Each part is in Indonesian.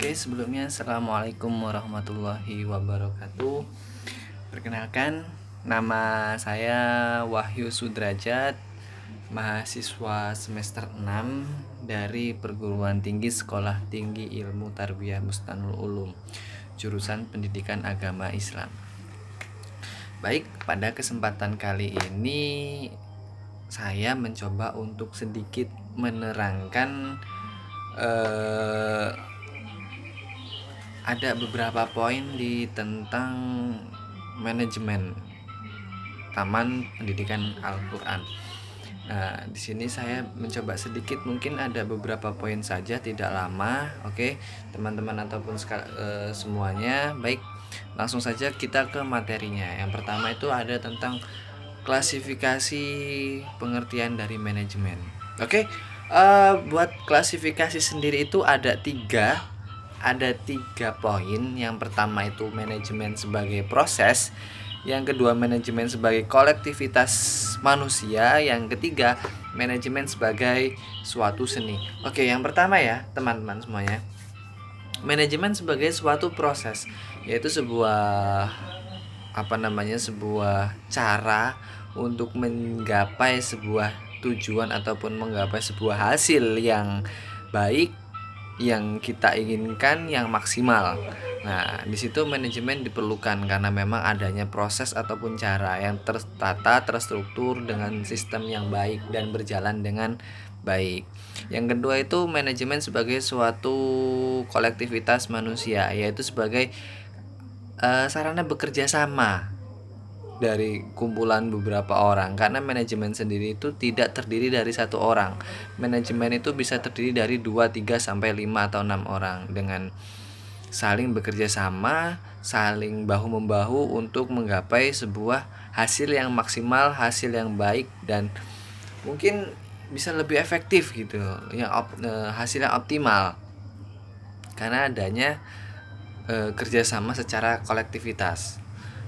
Oke, sebelumnya Assalamualaikum warahmatullahi wabarakatuh. Perkenalkan, nama saya Wahyu Sudrajat, mahasiswa semester 6 dari Perguruan Tinggi Sekolah Tinggi Ilmu Tarbiyah Bustanul Ulum, jurusan Pendidikan Agama Islam. Baik, pada kesempatan kali ini saya mencoba untuk sedikit menerangkan ada beberapa poin di tentang manajemen Taman Pendidikan Al-Qur'an. Nah, di sini saya mencoba sedikit, mungkin ada beberapa poin saja, tidak lama. Oke, teman-teman ataupun semuanya. Baik, langsung saja kita ke materinya. Yang pertama itu ada tentang klasifikasi pengertian dari manajemen. Oke, buat klasifikasi sendiri itu ada tiga poin. Yang pertama itu manajemen sebagai proses, yang kedua manajemen sebagai kolektivitas manusia, yang ketiga manajemen sebagai suatu seni. Oke, yang pertama ya teman-teman semuanya, manajemen sebagai suatu proses, yaitu sebuah sebuah cara untuk menggapai sebuah tujuan ataupun menggapai sebuah hasil yang baik, yang kita inginkan, yang maksimal. Nah, di situ manajemen diperlukan karena memang adanya proses ataupun cara yang tertata, terstruktur dengan sistem yang baik dan berjalan dengan baik. Yang kedua itu manajemen sebagai suatu kolektivitas manusia, yaitu sebagai sarana bekerja sama dari kumpulan beberapa orang, karena manajemen sendiri itu tidak terdiri dari satu orang. Manajemen itu bisa terdiri dari 2, 3 sampai 5 atau 6 orang dengan saling bekerja sama, saling bahu-membahu untuk menggapai sebuah hasil yang maksimal, hasil yang baik, dan mungkin bisa lebih efektif gitu, hasil yang optimal karena adanya kerjasama secara kolektivitas.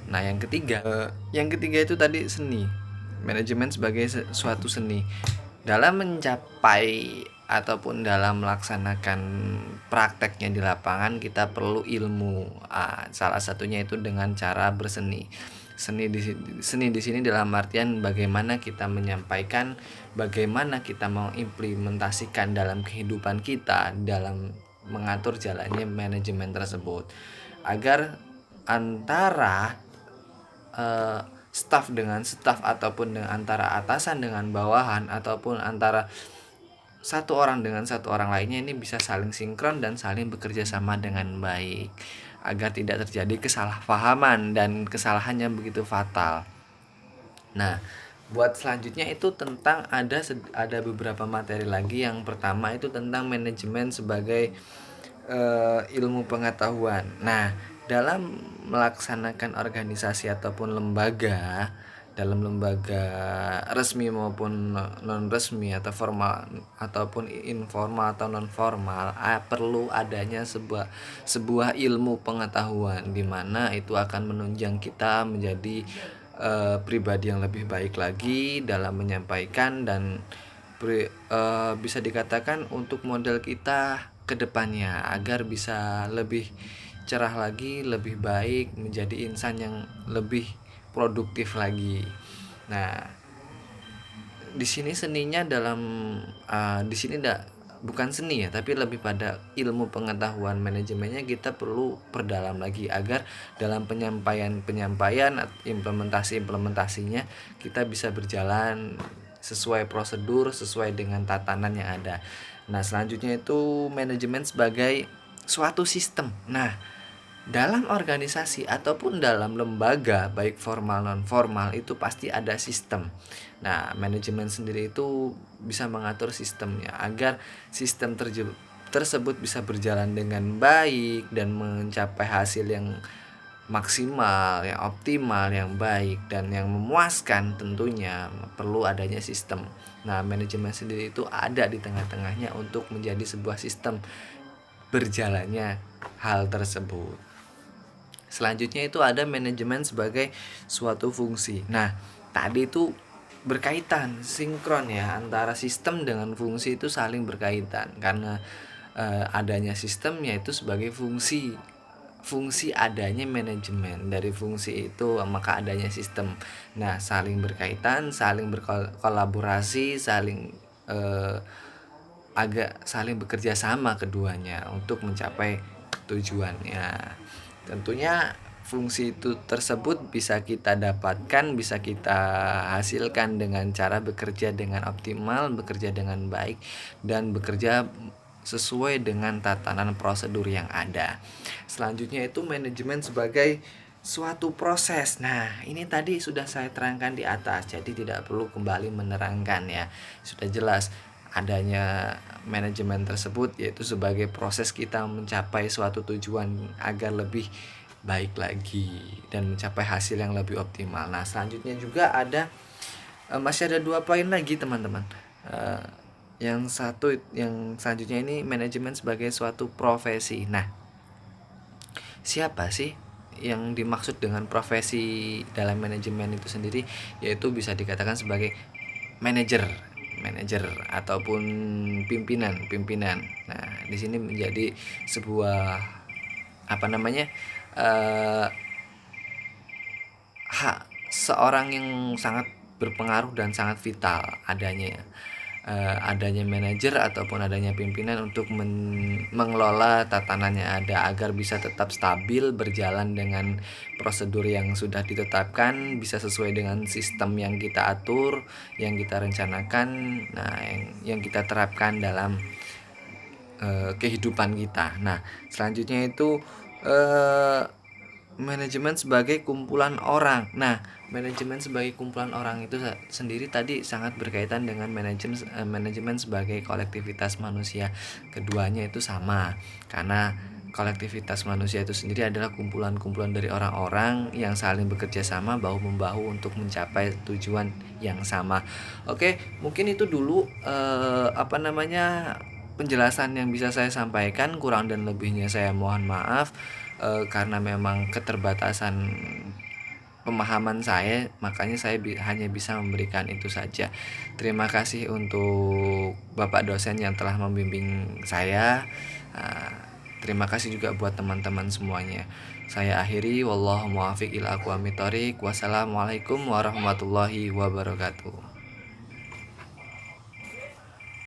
Nah, yang ketiga itu tadi seni, manajemen sebagai suatu seni. Dalam mencapai ataupun dalam melaksanakan prakteknya di lapangan, kita perlu ilmu. Salah satunya itu dengan cara berseni. Seni di sini dalam artian bagaimana kita menyampaikan, bagaimana kita mengimplementasikan dalam kehidupan kita, dalam mengatur jalannya manajemen tersebut, agar antara staff dengan staff, ataupun dengan antara atasan dengan bawahan, ataupun antara satu orang dengan satu orang lainnya, ini bisa saling sinkron dan saling bekerja sama dengan baik, agar tidak terjadi kesalahpahaman dan kesalahan yang begitu fatal. Nah, buat selanjutnya itu tentang ada beberapa materi lagi. Yang pertama itu tentang manajemen sebagai ilmu pengetahuan. Nah, dalam melaksanakan organisasi ataupun lembaga, dalam lembaga resmi maupun non resmi atau formal ataupun informal atau non formal, perlu adanya sebuah ilmu pengetahuan, di mana itu akan menunjang kita menjadi pribadi yang lebih baik lagi dalam menyampaikan, dan bisa dikatakan untuk model kita ke depannya agar bisa lebih cerah lagi, lebih baik, menjadi insan yang lebih produktif lagi. Nah, di sini seninya di sini bukan seni ya, tapi lebih pada ilmu pengetahuan. Manajemennya kita perlu perdalam lagi agar dalam penyampaian implementasinya kita bisa berjalan sesuai prosedur, sesuai dengan tatanan yang ada. Nah, selanjutnya itu manajemen sebagai suatu sistem. Nah, dalam organisasi ataupun dalam lembaga baik formal non formal itu pasti ada sistem. Nah, manajemen sendiri itu bisa mengatur sistemnya agar sistem tersebut bisa berjalan dengan baik dan mencapai hasil yang maksimal, yang optimal, yang baik, dan yang memuaskan. Tentunya perlu adanya sistem. Nah, manajemen sendiri itu ada di tengah-tengahnya untuk menjadi sebuah sistem berjalannya hal tersebut. Selanjutnya itu ada manajemen sebagai suatu fungsi. Nah, tadi itu berkaitan, sinkron ya, antara sistem dengan fungsi itu saling berkaitan, karena adanya sistem yaitu sebagai fungsi adanya manajemen. Dari fungsi itu maka adanya sistem. Nah, saling berkaitan, saling berkolaborasi, saling bekerja sama keduanya untuk mencapai tujuannya. Tentunya fungsi itu tersebut bisa kita dapatkan, bisa kita hasilkan dengan cara bekerja dengan optimal, bekerja dengan baik, dan bekerja sesuai dengan tatanan prosedur yang ada. Selanjutnya itu manajemen sebagai suatu proses. Nah, ini tadi sudah saya terangkan di atas, jadi tidak perlu kembali menerangkan ya. Sudah jelas adanya manajemen tersebut yaitu sebagai proses kita mencapai suatu tujuan agar lebih baik lagi dan mencapai hasil yang lebih optimal. Nah, selanjutnya juga masih ada 2 poin lagi teman-teman. Yang selanjutnya ini manajemen sebagai suatu profesi. Nah, siapa sih yang dimaksud dengan profesi dalam manajemen itu sendiri? Yaitu bisa dikatakan sebagai manajer ataupun pimpinan. Nah, di sini menjadi sebuah hak seorang yang sangat berpengaruh dan sangat vital adanya manajer ataupun adanya pimpinan untuk mengelola tatanannya ada agar bisa tetap stabil, berjalan dengan prosedur yang sudah ditetapkan, bisa sesuai dengan sistem yang kita atur, yang kita rencanakan, nah yang kita terapkan dalam kehidupan kita. Nah, selanjutnya itu manajemen sebagai kumpulan orang. Nah, manajemen sebagai kumpulan orang itu sendiri tadi sangat berkaitan dengan manajemen sebagai kolektivitas manusia. Keduanya itu sama, karena kolektivitas manusia itu sendiri adalah kumpulan-kumpulan dari orang-orang yang saling bekerja sama bahu-membahu untuk mencapai tujuan yang sama. Oke, mungkin itu dulu penjelasan yang bisa saya sampaikan. Kurang dan lebihnya saya mohon maaf. Karena memang keterbatasan pemahaman saya, makanya saya hanya bisa memberikan itu saja. Terima kasih untuk Bapak dosen yang telah membimbing saya. Terima kasih juga buat teman-teman semuanya. Saya akhiri, wallahu muwaffiq ila aqwamit thoriq. Wassalamualaikum warahmatullahi wabarakatuh.